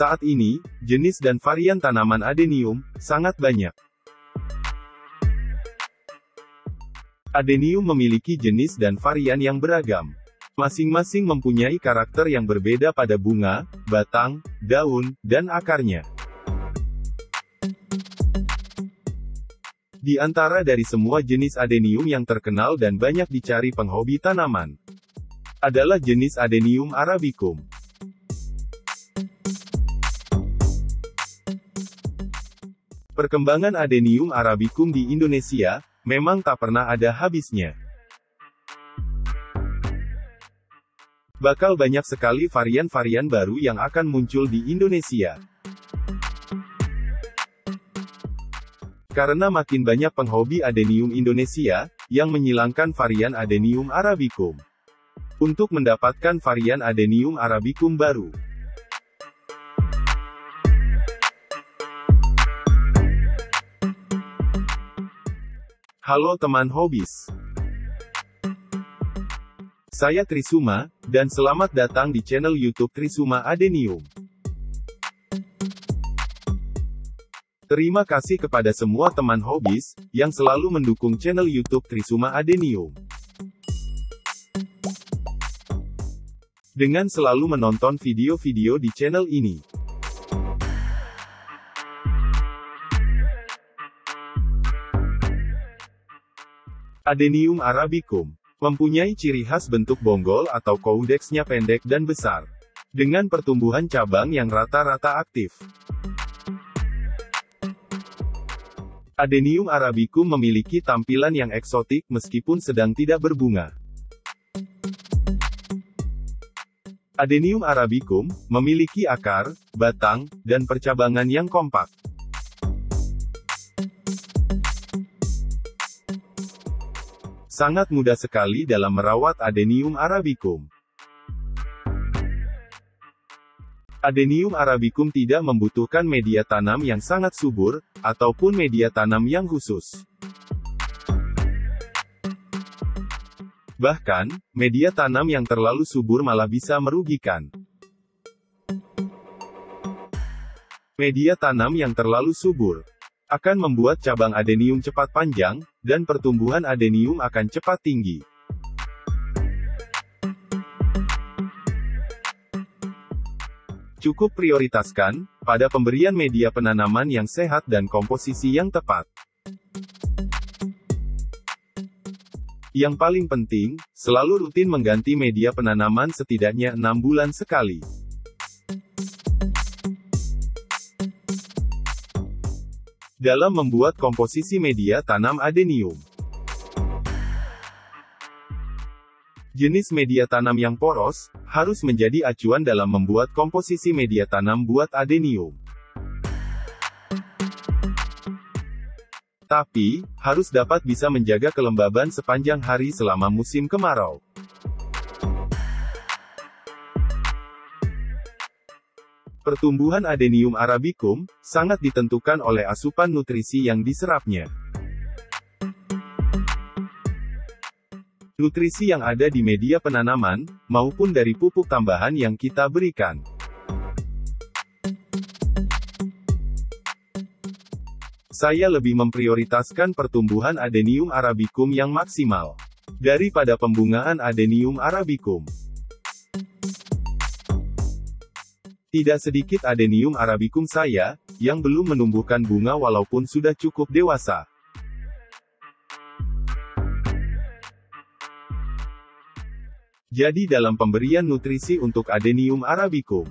Saat ini, jenis dan varian tanaman adenium sangat banyak. Adenium memiliki jenis dan varian yang beragam. Masing-masing mempunyai karakter yang berbeda pada bunga, batang, daun, dan akarnya. Di antara dari semua jenis adenium yang terkenal dan banyak dicari penghobi tanaman, adalah jenis Adenium arabicum. Perkembangan Adenium arabicum di Indonesia memang tak pernah ada habisnya. Bakal banyak sekali varian-varian baru yang akan muncul di Indonesia. Karena makin banyak penghobi Adenium Indonesia yang menyilangkan varian Adenium arabicum untuk mendapatkan varian Adenium arabicum baru. Halo teman hobis. Saya Trisuma, dan selamat datang di channel YouTube Trisuma Adenium. Terima kasih kepada semua teman hobis yang selalu mendukung channel YouTube Trisuma Adenium. Dengan selalu menonton video-video di channel ini. Adenium arabicum mempunyai ciri khas bentuk bonggol atau caudex-nya pendek dan besar, dengan pertumbuhan cabang yang rata-rata aktif. Adenium arabicum memiliki tampilan yang eksotik meskipun sedang tidak berbunga. Adenium arabicum memiliki akar, batang, dan percabangan yang kompak. Sangat mudah sekali dalam merawat Adenium arabicum. Adenium arabicum tidak membutuhkan media tanam yang sangat subur, ataupun media tanam yang khusus. Bahkan, media tanam yang terlalu subur malah bisa merugikan. Media tanam yang terlalu subur akan membuat cabang adenium cepat panjang, dan pertumbuhan adenium akan cepat tinggi. Cukup prioritaskan pada pemberian media penanaman yang sehat dan komposisi yang tepat. Yang paling penting, selalu rutin mengganti media penanaman setidaknya 6 bulan sekali. Dalam membuat komposisi media tanam adenium, jenis media tanam yang poros harus menjadi acuan dalam membuat komposisi media tanam buat adenium. Tapi, harus dapat bisa menjaga kelembaban sepanjang hari selama musim kemarau. Pertumbuhan Adenium arabicum sangat ditentukan oleh asupan nutrisi yang diserapnya. Nutrisi yang ada di media penanaman, maupun dari pupuk tambahan yang kita berikan. Saya lebih memprioritaskan pertumbuhan Adenium arabicum yang maksimal daripada pembungaan Adenium arabicum. Tidak sedikit Adenium arabicum saya yang belum menumbuhkan bunga walaupun sudah cukup dewasa. Jadi dalam pemberian nutrisi untuk Adenium arabicum,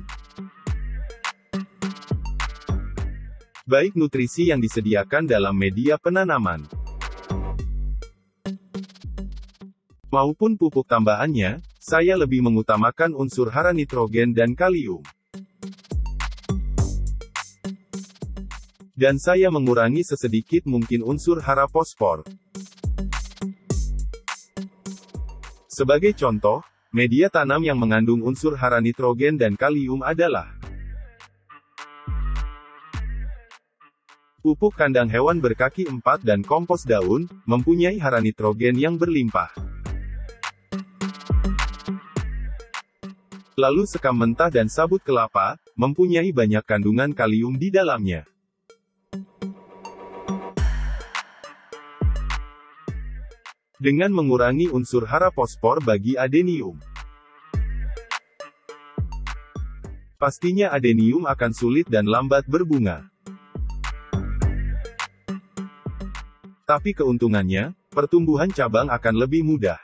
baik nutrisi yang disediakan dalam media penanaman, maupun pupuk tambahannya, saya lebih mengutamakan unsur hara nitrogen dan kalium. Dan saya mengurangi sesedikit mungkin unsur hara fosfor. Sebagai contoh, media tanam yang mengandung unsur hara nitrogen dan kalium adalah pupuk kandang hewan berkaki 4 dan kompos daun, mempunyai hara nitrogen yang berlimpah. Lalu sekam mentah dan sabut kelapa, mempunyai banyak kandungan kalium di dalamnya. Dengan mengurangi unsur hara fosfor bagi adenium. Pastinya adenium akan sulit dan lambat berbunga. Tapi keuntungannya, pertumbuhan cabang akan lebih mudah.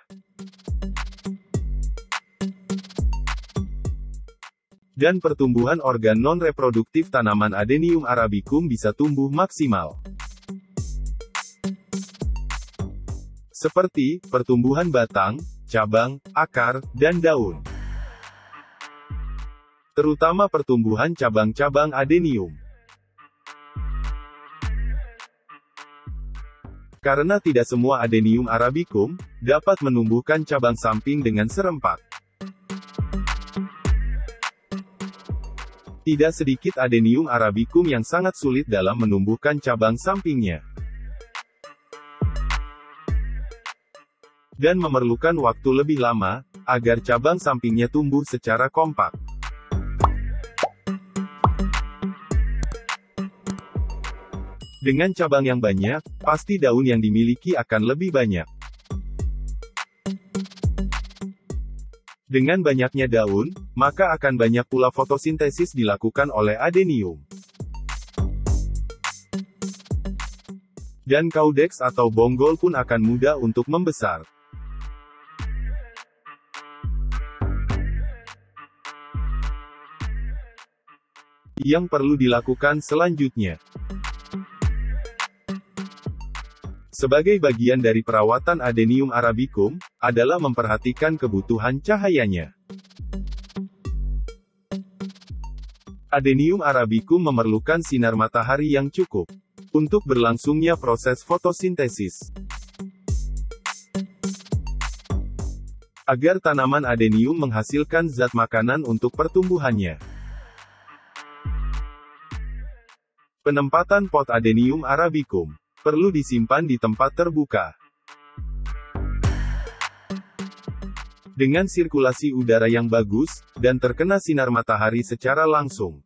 Dan pertumbuhan organ non-reproduktif tanaman Adenium arabicum bisa tumbuh maksimal. Seperti, pertumbuhan batang, cabang, akar, dan daun. Terutama pertumbuhan cabang-cabang adenium. Karena tidak semua Adenium arabicum dapat menumbuhkan cabang samping dengan serempak. Tidak sedikit Adenium arabicum yang sangat sulit dalam menumbuhkan cabang sampingnya. Dan memerlukan waktu lebih lama, agar cabang sampingnya tumbuh secara kompak. Dengan cabang yang banyak, pasti daun yang dimiliki akan lebih banyak. Dengan banyaknya daun, maka akan banyak pula fotosintesis dilakukan oleh adenium. Dan caudex atau bonggol pun akan mudah untuk membesar. Yang perlu dilakukan selanjutnya. Sebagai bagian dari perawatan Adenium arabicum, adalah memperhatikan kebutuhan cahayanya. Adenium arabicum memerlukan sinar matahari yang cukup untuk berlangsungnya proses fotosintesis. Agar tanaman adenium menghasilkan zat makanan untuk pertumbuhannya. Penempatan pot Adenium arabicum perlu disimpan di tempat terbuka. Dengan sirkulasi udara yang bagus, dan terkena sinar matahari secara langsung.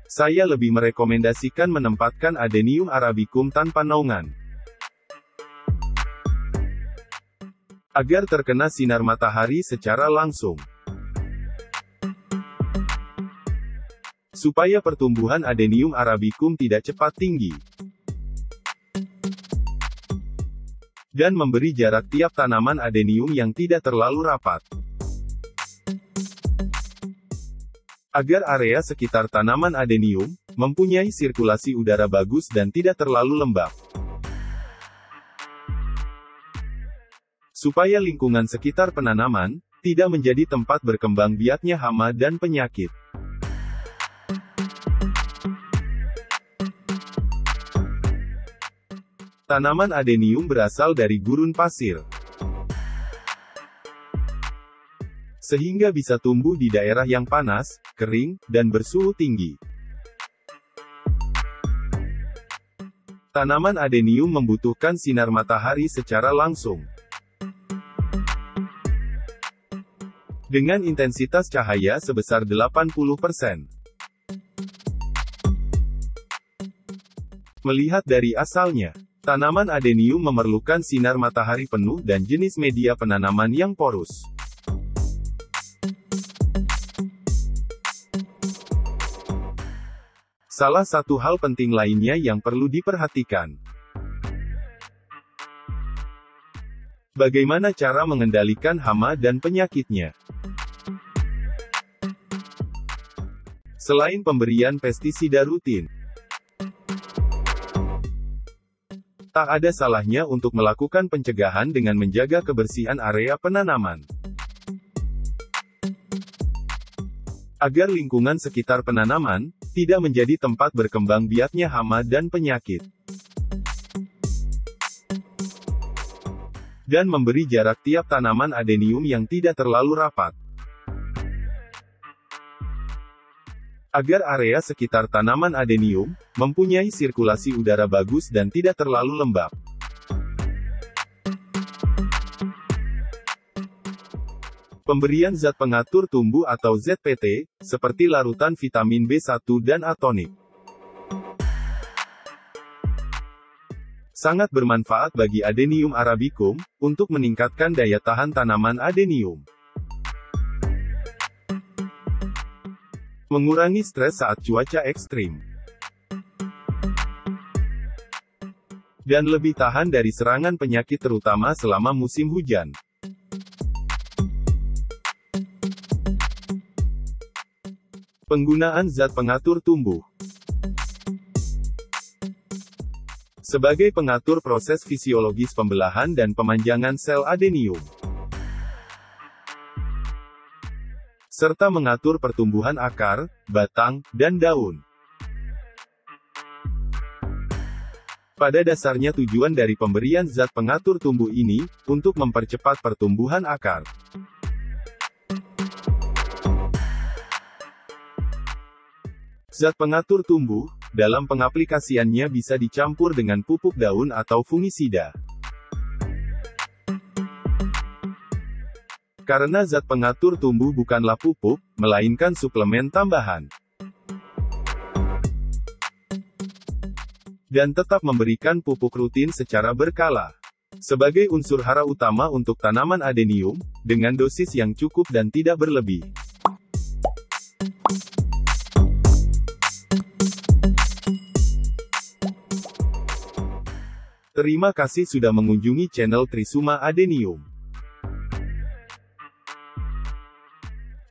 Saya lebih merekomendasikan menempatkan Adenium arabicum tanpa naungan. Agar terkena sinar matahari secara langsung. Supaya pertumbuhan Adenium arabicum tidak cepat tinggi. Dan memberi jarak tiap tanaman adenium yang tidak terlalu rapat. Agar area sekitar tanaman adenium mempunyai sirkulasi udara bagus dan tidak terlalu lembab. Supaya lingkungan sekitar penanaman tidak menjadi tempat berkembang biaknya hama dan penyakit. Tanaman adenium berasal dari gurun pasir. Sehingga bisa tumbuh di daerah yang panas, kering, dan bersuhu tinggi. Tanaman adenium membutuhkan sinar matahari secara langsung. Dengan intensitas cahaya sebesar 80%. Melihat dari asalnya, tanaman adenium memerlukan sinar matahari penuh dan jenis media penanaman yang porus. Salah satu hal penting lainnya yang perlu diperhatikan. Bagaimana cara mengendalikan hama dan penyakitnya? Selain pemberian pestisida rutin, tak ada salahnya untuk melakukan pencegahan dengan menjaga kebersihan area penanaman. Agar lingkungan sekitar penanaman tidak menjadi tempat berkembang biaknya hama dan penyakit. Dan memberi jarak tiap tanaman adenium yang tidak terlalu rapat. Agar area sekitar tanaman adenium mempunyai sirkulasi udara bagus dan tidak terlalu lembab. Pemberian zat pengatur tumbuh atau ZPT, seperti larutan vitamin B1 dan A-tonik. Sangat bermanfaat bagi Adenium arabicum, untuk meningkatkan daya tahan tanaman adenium. Mengurangi stres saat cuaca ekstrim. Dan lebih tahan dari serangan penyakit terutama selama musim hujan. Penggunaan zat pengatur tumbuh. Sebagai pengatur proses fisiologis pembelahan dan pemanjangan sel adenium. Serta mengatur pertumbuhan akar, batang, dan daun. Pada dasarnya tujuan dari pemberian zat pengatur tumbuh ini, untuk mempercepat pertumbuhan akar. Zat pengatur tumbuh, dalam pengaplikasiannya bisa dicampur dengan pupuk daun atau fungisida. Karena zat pengatur tumbuh bukanlah pupuk, melainkan suplemen tambahan. Dan tetap memberikan pupuk rutin secara berkala. Sebagai unsur hara utama untuk tanaman adenium, dengan dosis yang cukup dan tidak berlebih. Terima kasih sudah mengunjungi channel Trisuma Adenium.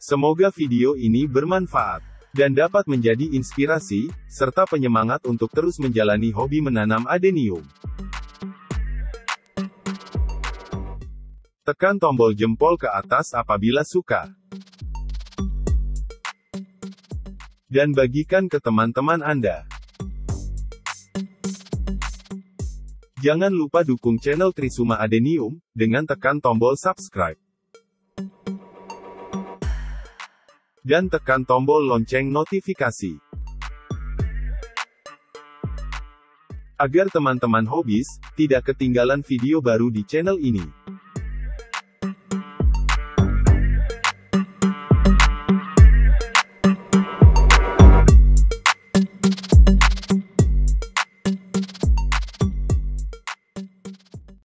Semoga video ini bermanfaat, dan dapat menjadi inspirasi, serta penyemangat untuk terus menjalani hobi menanam adenium. Tekan tombol jempol ke atas apabila suka. Dan bagikan ke teman-teman Anda. Jangan lupa dukung channel Trisuma Adenium, dengan tekan tombol subscribe. Dan tekan tombol lonceng notifikasi. Agar teman-teman hobis, tidak ketinggalan video baru di channel ini.